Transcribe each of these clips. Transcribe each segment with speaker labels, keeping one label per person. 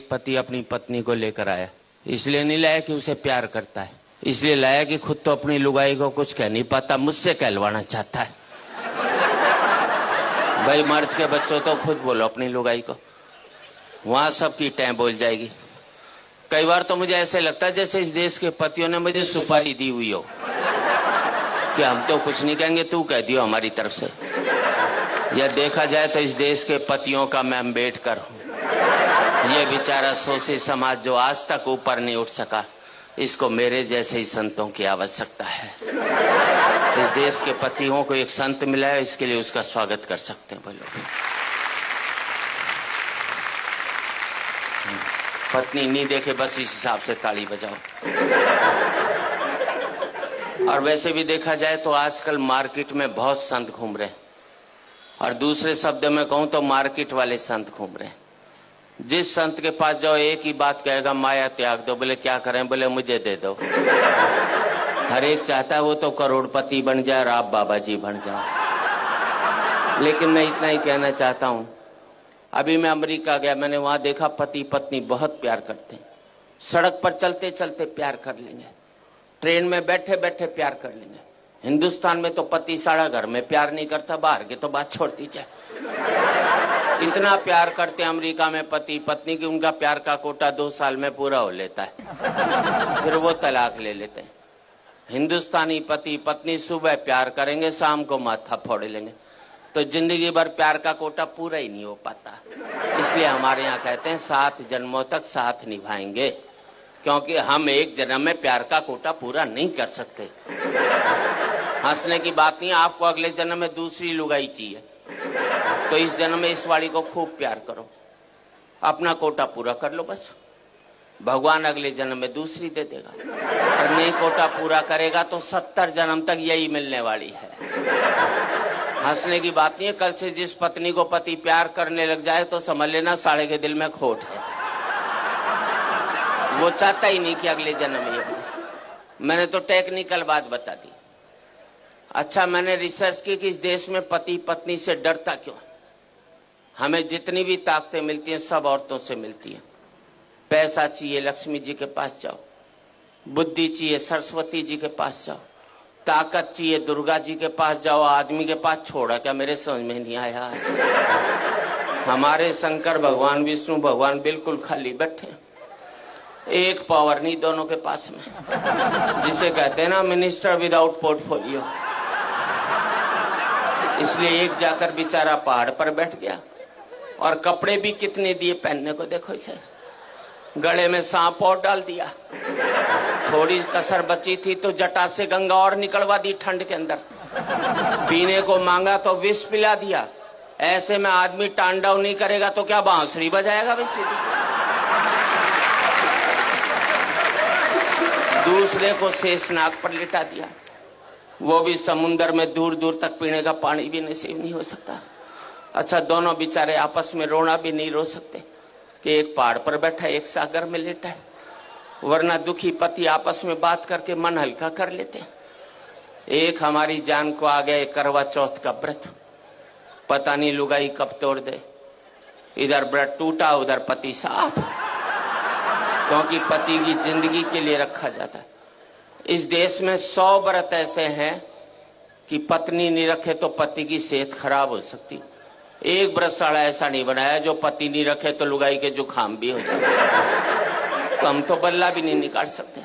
Speaker 1: एक पति अपनी पत्नी को लेकर आया। इसलिए नहीं लाया कि उसे प्यार करता है, इसलिए लाया कि खुद तो अपनी लुगाई को कुछ कह नहीं पाता, मुझसे कहलवाना चाहता है। भाई मर्द के बच्चों तो खुद बोलो अपनी लुगाई को, वहां सबकी टैं बोल जाएगी। कई बार तो मुझे ऐसे लगता है जैसे इस देश के पतियों ने मुझे सुपारी दी हुई हो कि हम तो कुछ नहीं कहेंगे, तू कह दियो हमारी तरफ से। या देखा जाए तो इस देश के पतियों का मैं अम्बेडकर हूं। ये बेचारा शोषित समाज जो आज तक ऊपर नहीं उठ सका, इसको मेरे जैसे ही संतों की आवश्यकता है। इस देश के पतियों को एक संत मिला है, इसके लिए उसका स्वागत कर सकते हैं। बोलो पत्नी नहीं देखे बस इस हिसाब से ताली बजाओ। और वैसे भी देखा जाए तो आजकल मार्केट में बहुत संत घूम रहे हैं, और दूसरे शब्द में कहूं तो मार्केट वाले संत घूम रहे हैं। जिस संत के पास जाओ एक ही बात कहेगा, माया त्याग दो। बोले क्या करें? बोले मुझे दे दो। हर एक चाहता है वो तो करोड़पति बन जाए और आप बाबा जी बन जाओ। लेकिन मैं इतना ही कहना चाहता हूं, अभी मैं अमेरिका गया, मैंने वहां देखा पति पत्नी बहुत प्यार करते हैं। सड़क पर चलते चलते प्यार कर लेंगे, ट्रेन में बैठे बैठे प्यार कर लेंगे। हिंदुस्तान में तो पति सारा घर में प्यार नहीं करता, बाहर के तो बात छोड़ दीजिए। इतना प्यार करते हैं अमेरिका में पति पत्नी की उनका प्यार का कोटा 2 साल में पूरा हो लेता है, फिर वो तलाक ले लेते हैं। हिंदुस्तानी पति पत्नी सुबह प्यार करेंगे, शाम को माथा फोड़ लेंगे, तो जिंदगी भर प्यार का कोटा पूरा ही नहीं हो पाता। इसलिए हमारे यहाँ कहते हैं 7 जन्मों तक साथ निभाएंगे, क्योंकि हम एक जन्म में प्यार का कोटा पूरा नहीं कर सकते। हंसने की बात नहीं, आपको अगले जन्म में दूसरी लुगाई चाहिए तो इस जन्म में इस वाली को खूब प्यार करो, अपना कोटा पूरा कर लो बस। भगवान अगले जन्म में दूसरी दे देगा, और नहीं कोटा पूरा करेगा तो 70 जन्म तक यही मिलने वाली है। हंसने की बात नहीं है, कल से जिस पत्नी को पति प्यार करने लग जाए तो समझ लेना साले के दिल में खोट है, वो चाहता ही नहीं कि अगले जन्म में। मैंने तो टेक्निकल बात बता दी। अच्छा, मैंने रिसर्च की कि इस देश में पति पत्नी से डरता क्यों? हमें जितनी भी ताकतें मिलती हैं सब औरतों से मिलती हैं। पैसा चाहिए लक्ष्मी जी के पास जाओ, बुद्धि चाहिए सरस्वती जी के पास जाओ, ताकत चाहिए दुर्गा जी के पास जाओ, आदमी के पास छोड़ा क्या? मेरे समझ में नहीं आया। हमारे शंकर भगवान विष्णु भगवान बिल्कुल खाली बैठे, एक पावर नहीं दोनों के पास में, जिसे कहते हैं ना मिनिस्टर विदाउट पोर्टफोलियो। इसलिए एक जाकर बेचारा पहाड़ पर बैठ गया, और कपड़े भी कितने दिए पहनने को, देखो इसे, गले में सांप और डाल दिया। थोड़ी कसर बची थी तो जटा से गंगा और निकलवा दी ठंड के अंदर। पीने को मांगा तो विष पिला दिया। ऐसे में आदमी तांडव नहीं करेगा तो क्या बांसुरी बजाएगा भाई? सीधी सी दूसरे को शेषनाग पर लिटा दिया, वो भी समुन्द्र में दूर दूर तक पीने का पानी भी नसीब नहीं हो सकता। अच्छा, दोनों बेचारे आपस में रोना भी नहीं रो सकते कि एक पहाड़ पर बैठा एक सागर में लेटा है, वरना दुखी पति आपस में बात करके मन हल्का कर लेते हैं। एक हमारी जान को आ गया करवा चौथ का व्रत, पता नहीं लुगाई कब तोड़ दे। इधर व्रत टूटा उधर पति साफ, क्योंकि पति की जिंदगी के लिए रखा जाता है। इस देश में 100 व्रत ऐसे हैं कि पत्नी नहीं रखे तो पति की सेहत खराब हो सकती। एक व्रतशाला ऐसा नहीं बनाया जो पति नहीं रखे तो लुगाई के जुकाम भी हो जाए। तो हम तो बल्ला भी नहीं निकाल सकते।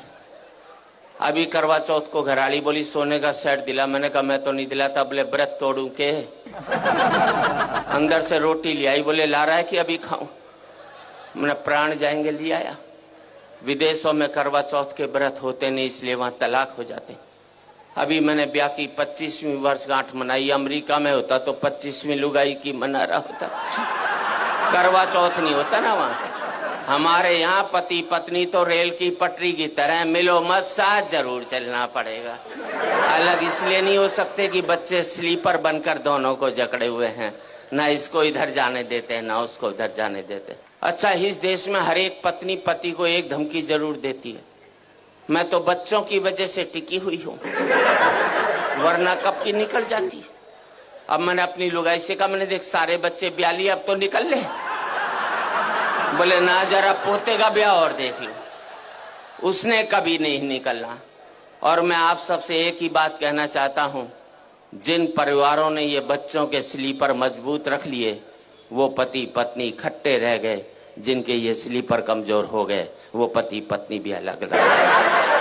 Speaker 1: अभी करवा चौथ को घराड़ी बोली सोने का सेट दिला, मैंने कहा मैं तो नहीं दिलाता। बोले व्रत तोड़ू के? अंदर से रोटी ले आई, बोले ला रहा है कि अभी खाऊं? मैंने प्राण जाएंगे ले आया। विदेशों में करवा चौथ के व्रत होते नहीं, इसलिए वहां तलाक हो जाते। अभी मैंने ब्याह की 25वीं वर्षगांठ मनाई, अमेरिका में होता तो 25वीं लुगाई की मना रहा होता, करवा चौथ नहीं होता ना वहां। हमारे यहाँ पति पत्नी तो रेल की पटरी की तरह मिलो मत, साथ जरूर चलना पड़ेगा। अलग इसलिए नहीं हो सकते कि बच्चे स्लीपर बनकर दोनों को जकड़े हुए हैं, ना इसको इधर जाने देते हैं ना उसको उधर जाने देते। अच्छा, इस देश में हर एक पत्नी पति को एक धमकी जरूर देती है, मैं तो बच्चों की वजह से टिकी हुई हूं, वरना कब की निकल जाती। अब मैंने अपनी लुगाई से कहा, मैंने देख सारे बच्चे ब्याह लिए, अब तो निकल ले। बोले ना जरा पोते का ब्याह और देख लो, उसने कभी नहीं निकलना। और मैं आप सबसे एक ही बात कहना चाहता हूं, जिन परिवारों ने ये बच्चों के स्लीपर मजबूत रख लिए वो पति पत्नी इकट्ठे रह गए, जिनके ये स्लीपर कमजोर हो गए वो पति पत्नी भी अलग अलग।